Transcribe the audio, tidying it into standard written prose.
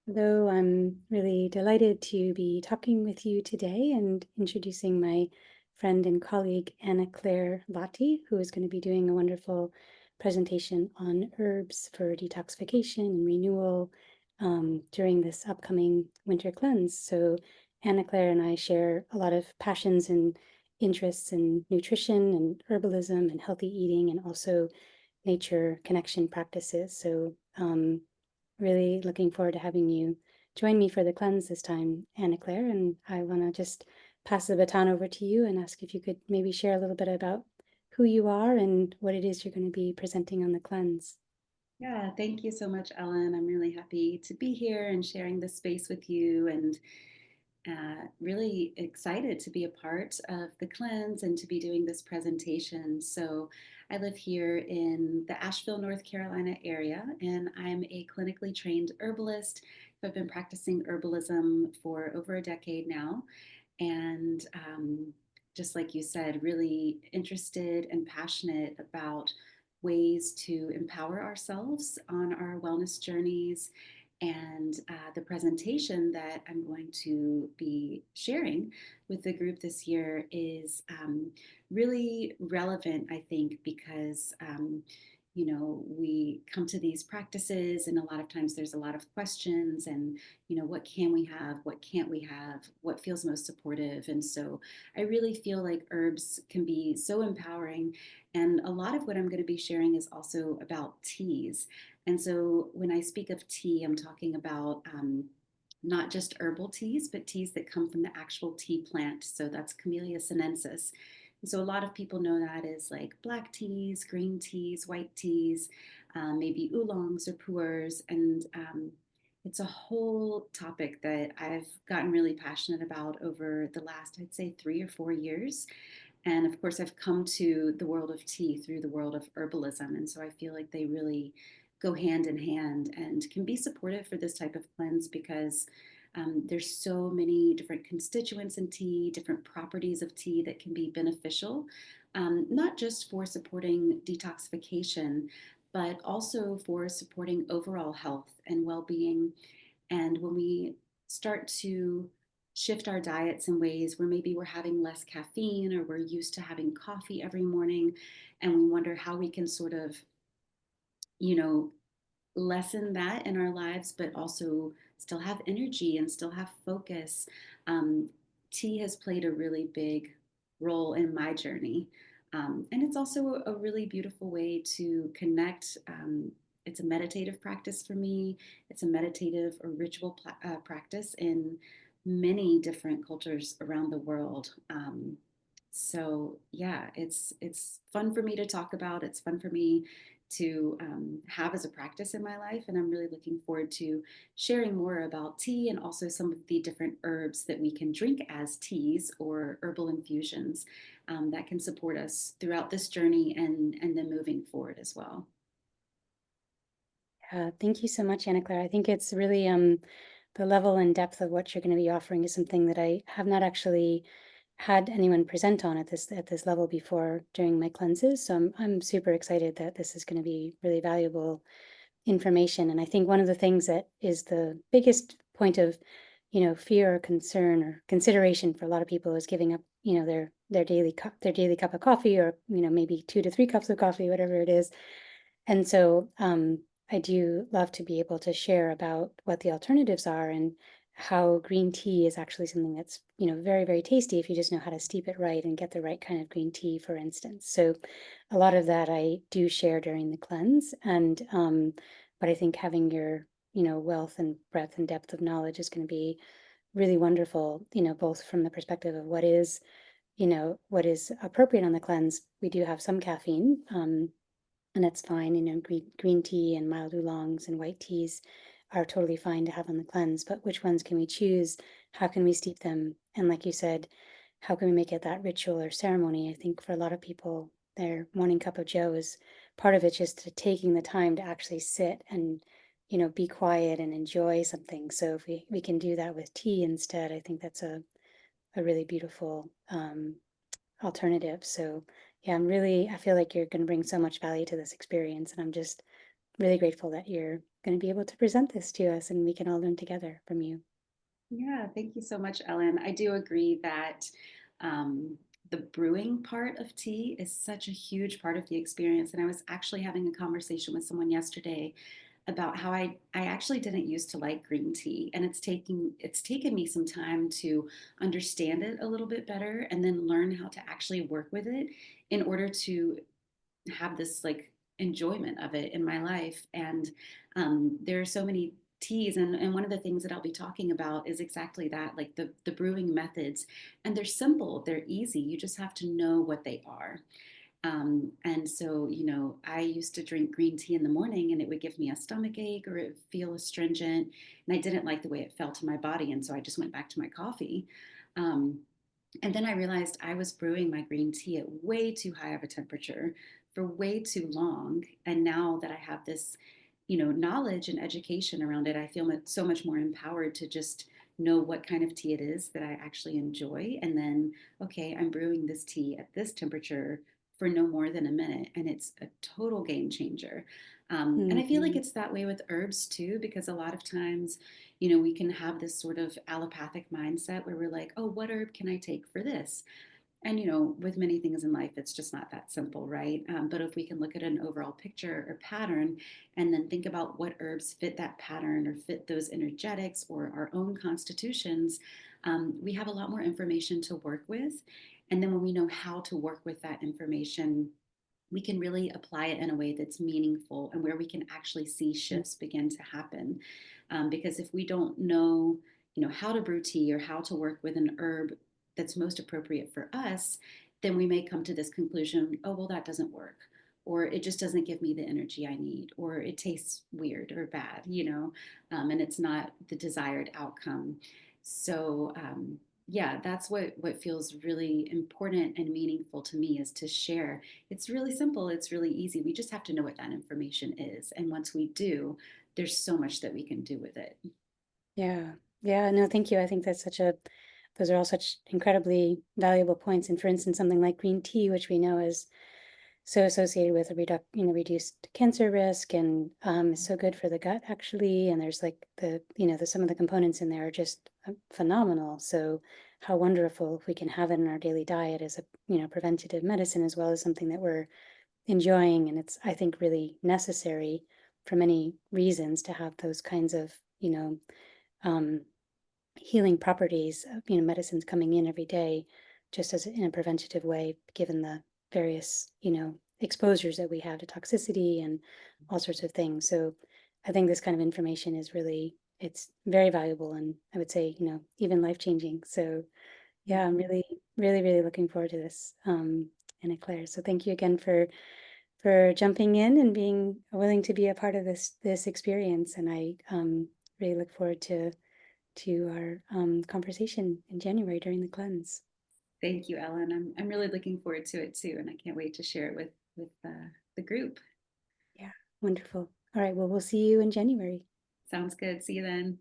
Hello, I'm really delighted to be talking with you today and introducing my friend and colleague Anna Claire Lottie, who is going to be doing a wonderful presentation on herbs for detoxification and renewal during this upcoming winter cleanse. So, Anna Claire and I share a lot of passions and interests in nutrition and herbalism and healthy eating and also nature connection practices. So, really looking forward to having you join me for the cleanse this time, Anna Claire. And I want to just pass the baton over to you and ask if you could maybe share a little bit about who you are and what it is you're going to be presenting on the cleanse. Yeah, thank you so much, Ellen. I'm really happy to be here and sharing this space with you, and really excited to be a part of the cleanse and to be doing this presentation. So, I live here in the Asheville, North Carolina area, and I'm a clinically trained herbalist. I've been practicing herbalism for over a decade now, and just like you said, really interested and passionate about ways to empower ourselves on our wellness journeys. And the presentation that I'm going to be sharing with the group this year is really relevant, I think, because we come to these practices, and a lot of times there's a lot of questions, and what can we have, what can't we have, what feels most supportive. And so I really feel like herbs can be so empowering. And a lot of what I'm going to be sharing is also about teas. And so when I speak of tea, I'm talking about not just herbal teas, but teas that come from the actual tea plant. So that's Camellia sinensis. And so a lot of people know that as like black teas, green teas, white teas, maybe oolongs or pu'ers. And it's a whole topic that I've gotten really passionate about over the last, I'd say, 3 or 4 years. And of course, I've come to the world of tea through the world of herbalism. And so I feel like they really go hand in hand and can be supportive for this type of cleanse because there's so many different constituents in tea, different properties of tea that can be beneficial, not just for supporting detoxification, but also for supporting overall health and well being. And when we start to shift our diets in ways where maybe we're having less caffeine or we're used to having coffee every morning, and we wonder how we can sort of, you know, lessen that in our lives, but also still have energy and still have focus. Um, Tea has played a really big role in my journey. And it's also a really beautiful way to connect. It's a meditative practice for me. It's a meditative or ritual practice in many different cultures around the world. So yeah, it's fun for me to talk about. It's fun for me to have as a practice in my life. And I'm really looking forward to sharing more about tea and also some of the different herbs that we can drink as teas or herbal infusions that can support us throughout this journey and then moving forward as well. Thank you so much, Anna Claire. I think it's really the level and depth of what you're going to be offering is something that I have not actually had anyone present on at this level before during my cleanses. So I'm super excited that this is going to be really valuable information. And I think one of the things that is the biggest point of, fear or concern or consideration for a lot of people is giving up, their daily cup of coffee or, maybe 2 to 3 cups of coffee, whatever it is. And so I do love to be able to share about what the alternatives are and how green tea is actually something that's, very, very tasty if you just know how to steep it right and get the right kind of green tea, for instance. So a lot of that I do share during the cleanse. And but I think having your, wealth and breadth and depth of knowledge is going to be really wonderful, both from the perspective of what is appropriate on the cleanse. We do have some caffeine, and that's fine. Green tea and mild oolongs and white teas are totally fine to have on the cleanse. But which ones can we choose? How can we steep them? And like you said, how can we make it that ritual or ceremony? I think for a lot of people, their morning cup of joe is part of it, just to taking the time to actually sit and be quiet and enjoy something. So if we can do that with tea instead, I think that's a really beautiful alternative. So yeah, I feel like you're going to bring so much value to this experience, and I'm just really grateful that you're going to be able to present this to us and we can all learn together from you. Yeah, thank you so much, Ellen. I do agree that um, the brewing part of tea is such a huge part of the experience. And I was actually having a conversation with someone yesterday about how I actually didn't used to like green tea, and it's taken me some time to understand it a little bit better and then learn how to actually work with it in order to have this like enjoyment of it in my life. And there are so many teas, and one of the things that I'll be talking about is exactly that, like the brewing methods. And they're simple, they're easy. You just have to know what they are. And so, I used to drink green tea in the morning and it would give me a stomach ache or it would feel astringent. And I didn't like the way it felt to my body. And so I just went back to my coffee. Um, and then I realized I was brewing my green tea at way too high of a temperature for way too long. And now that I have this, knowledge and education around it, I feel so much more empowered to just know what kind of tea it is that I actually enjoy. And then, okay, I'm brewing this tea at this temperature for no more than a minute. And it's a total game changer. And I feel like Mhm. it's that way with herbs too, because a lot of times, we can have this sort of allopathic mindset where we're like, oh, what herb can I take for this? And, with many things in life, it's just not that simple, right? But if we can look at an overall picture or pattern and then think about what herbs fit that pattern or fit those energetics or our own constitutions, we have a lot more information to work with. And then when we know how to work with that information, we can really apply it in a way that's meaningful and where we can actually see shifts begin to happen. Because if we don't know, how to brew tea or how to work with an herb that's most appropriate for us, then we may come to this conclusion, oh, well, that doesn't work. Or it just doesn't give me the energy I need, or it tastes weird or bad, and it's not the desired outcome. So, yeah, that's what feels really important and meaningful to me is to share. It's really simple, it's really easy. We just have to know what that information is. And once we do, there's so much that we can do with it. Yeah. Yeah. No, thank you. I think those are all such incredibly valuable points. And for instance, something like green tea, which we know is so associated with a reduced cancer risk and is so good for the gut actually. And there's like some of the components in there are just phenomenal. So how wonderful if we can have it in our daily diet as a, preventative medicine as well as something that we're enjoying. And it's, I think, really necessary for many reasons to have those kinds of, um, healing properties of, medicines coming in every day, just as in a preventative way, given the various, exposures that we have to toxicity and all sorts of things. So I think this kind of information is really, it's very valuable and I would say, even life-changing. So yeah, I'm Mhm. really, really, really looking forward to this, Anna Claire. So thank you again for jumping in and being willing to be a part of this experience. And I really look forward to our conversation in January during the cleanse. Thank you, Ellen. I'm really looking forward to it too, and I can't wait to share it with the group. Yeah, wonderful. All right, well, we'll see you in January. Sounds good. See you then.